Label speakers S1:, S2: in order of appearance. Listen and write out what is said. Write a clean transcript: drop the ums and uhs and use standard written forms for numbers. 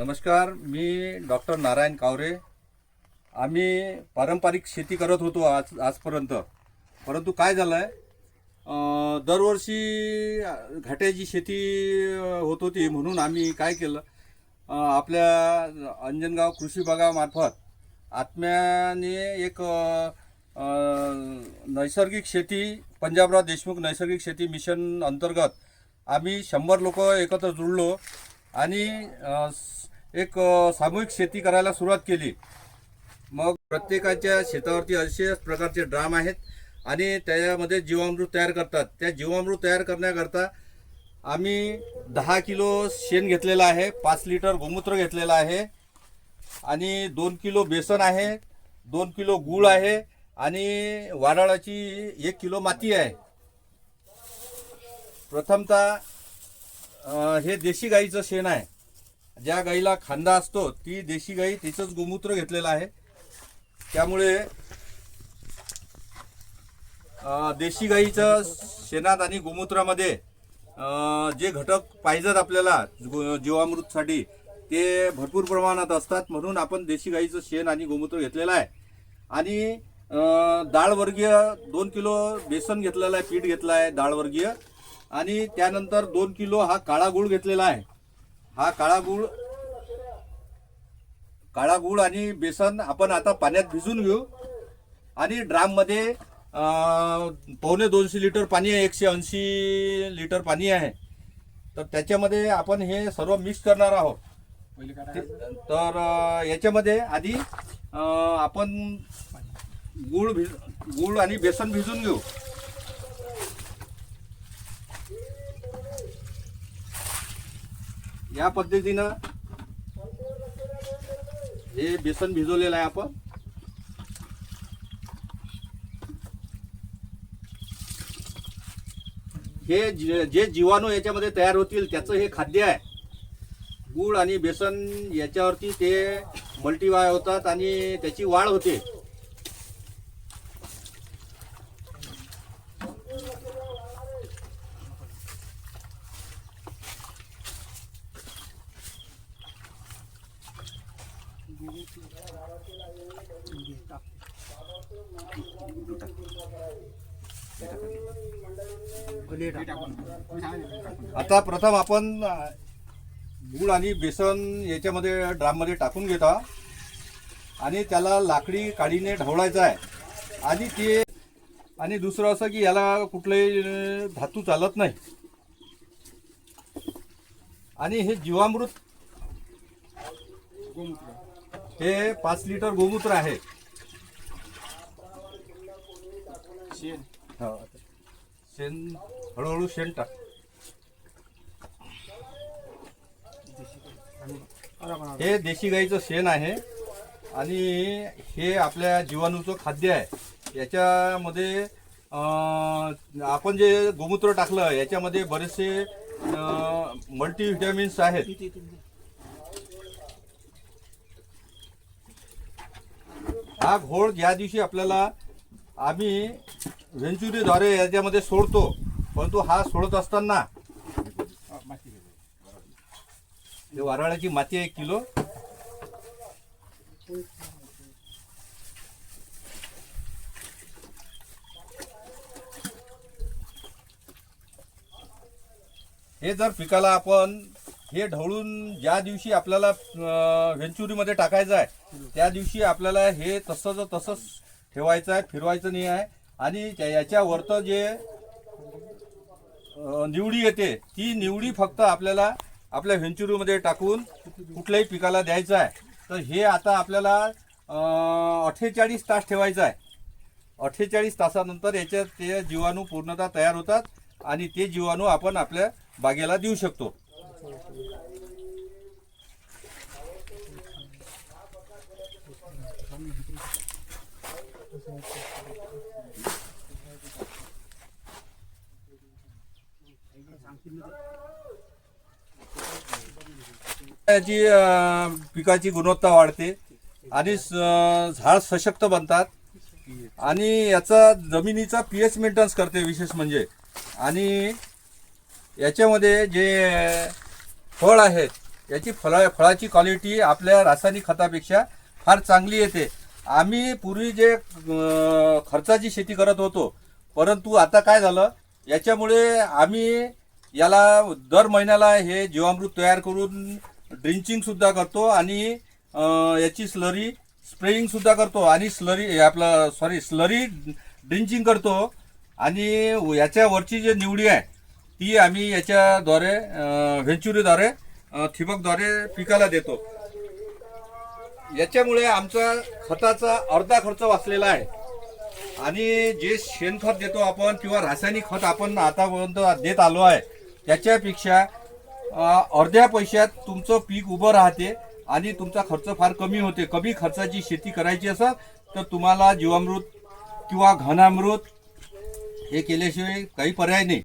S1: नमस्कार, मी डॉक्टर नारायण कावरे. आम्ही पारंपरिक शेती करत होतो आजपर्यंत. परंतु काय झालं आहे, दरवर्षी घाट्याची शेती होत होती. म्हणून आम्ही काय केलं, आपल्या अंजनगाव कृषी विभागामार्फत आत्म्याने एक नैसर्गिक शेती, पंजाबराव देशमुख नैसर्गिक शेती मिशन अंतर्गत आम्ही 100 लोक एकत्र जुळलो आणि एक सामूहिक शेती करायला सुरुवात केली. मग प्रत्येकाच्या शेतावरती असेच प्रकारचे ड्राम आहेत आणि त्यामध्ये जीवामृत तयार करतात. त्या जीवामृत तयार करण्याकरता आम्ही 10 किलो शेण घेतलेलं आहे, 5 लिटर गोमूत्र घेतलेलं आहे आणि 2 किलो बेसन आहे, 2 किलो गूळ आहे आणि वाडाळाची 1 किलो माती आहे. प्रथमतः हे देशी गाईचं शेण आहे. ज्या गाईला खांदा असतो ती देशी गाई, तिचंच गोमूत्र घेतलेलं आहे. त्यामुळे देशी गाईचं शेणात आणि गोमूत्रामध्ये जे घटक पाहिजेत आपल्याला जीवामृतसाठी ते भरपूर प्रमाणात असतात. म्हणून आपण देशी गाईचं शेण आणि गोमूत्र घेतलेलं आहे. आणि डाळवर्गीय 2 किलो बेसन घेतलेलं आहे, पीठ घेतलं आहे डाळवर्गीय. आणि त्यानंतर 2 किलो हा काळा गूळ घेतलेला आहे. हा काळा गूळ आणि बेसन आपण आता पाण्यात भिजून घेऊ. आणि ड्राममध्ये 250 लिटर पाणी आहे, 180 लिटर पाणी आहे. तर त्याच्यामध्ये आपण हे सर्व मिक्स करणार आहोत. तर याच्यामध्ये आधी आपण गूळ आणि बेसन भिजून घेऊ. या पद्धतीनं हे बेसन भिजवलेलं आहे आपण. हे जे जीवाणू याच्यामध्ये तयार होतील त्याचं हे खाद्य आहे. गूळ आणि बेसन याच्यावरती ते मल्टीवाय होतात आणि त्याची वाढ होते. आता प्रथम आपण गूळ आणि बेसन याच्यामध्ये ड्राममध्ये टाकून घेता आणि त्याला लाकडी काडीने ढवळायचं आहे. आणि दुसरं असं की याला कुठलेही धातू चालत नाही. आणि हे जीवामृत, हे 5 लिटर गोमूत्र आहे. शेण हळूहळू शेण टाक. हे देशी गाईचं शेण आहे आणि हे आपल्या जीवाणूचं खाद्य आहे. याच्यामध्ये आपण जे गोमूत्र टाकलं याच्यामध्ये बरेचसे मल्टीव्हिटॅमिन्स आहेत. हा घोळ ज्या दिवशी आपल्याला आम्ही व्हेंचुरीद्वारे याच्यामध्ये सोडतो, परंतु हा सोडत असताना वाराळाची माती 1 किलो, हे जर पिकाला आपण हे ढवळून ज्या दिवशी आपल्याला व्हेंचुरीमध्ये टाकायचं आहे त्या दिवशी आपल्याला हे तसंच ठेवायचं आहे, फिरवायचं नाही आहे. आणि याच्यावरचं जे निवडी येते ती निवडी फक्त आपल्याला आपल्या व्हेंचुरीमध्ये टाकून कुठल्याही पिकाला द्यायचं आहे. तर हे आता आपल्याला 48 तास ठेवायचं आहे. 48 तासानंतर याच्यात ते जीवाणू पूर्णतः तयार होतात आणि ते जीवाणू आपण आपल्या बागेला देऊ शकतो. याची पिकाची गुणवत्ता वाढते आणि झाड सशक्त बनतात आणि याचा जमिनीचा पीएच मेंटेनन्स करते विशेष म्हणजे. आणि याच्यामध्ये जे फळ आहेत याची फळाची क्वालिटी आपल्या रासायनिक खतापेक्षा फार चांगली येते. आम्ही पूर्वी जे खर्चाची शेती करत होतो, परंतु आता काय झालं, याच्यामुळे आम्ही याला दर महिन्याला हे जीवामृत तयार करून ड्रिंचिंग सुद्धा करतो आणि याची स्लरी स्प्रेइंग सुद्धा करतो आणि स्लरी ड्रिंचिंग करतो. आणि याच्यावरची जी निवडी आहे ती आम्ही याच्याद्वारे व्हेंचुरीद्वारे ठिबकद्वारे पिकाला देतो. याच्यामुळे आमचा खताचा अर्धा खर्च वाचलेला आहे. आणि जे शेणखत देतो आपण किंवा रासायनिक खत आपण आतापर्यंत देत आलो आहे, त्याच्यापेक्षा अर्ध्या पैशात तुमचं पीक उभं राहते आणि तुमचा खर्च फार कमी होते. कमी खर्चाची शेती करायची असेल तर तुम्हाला जीवामृत किंवा घनामृत हे केल्याशिवाय काही पर्याय नाही.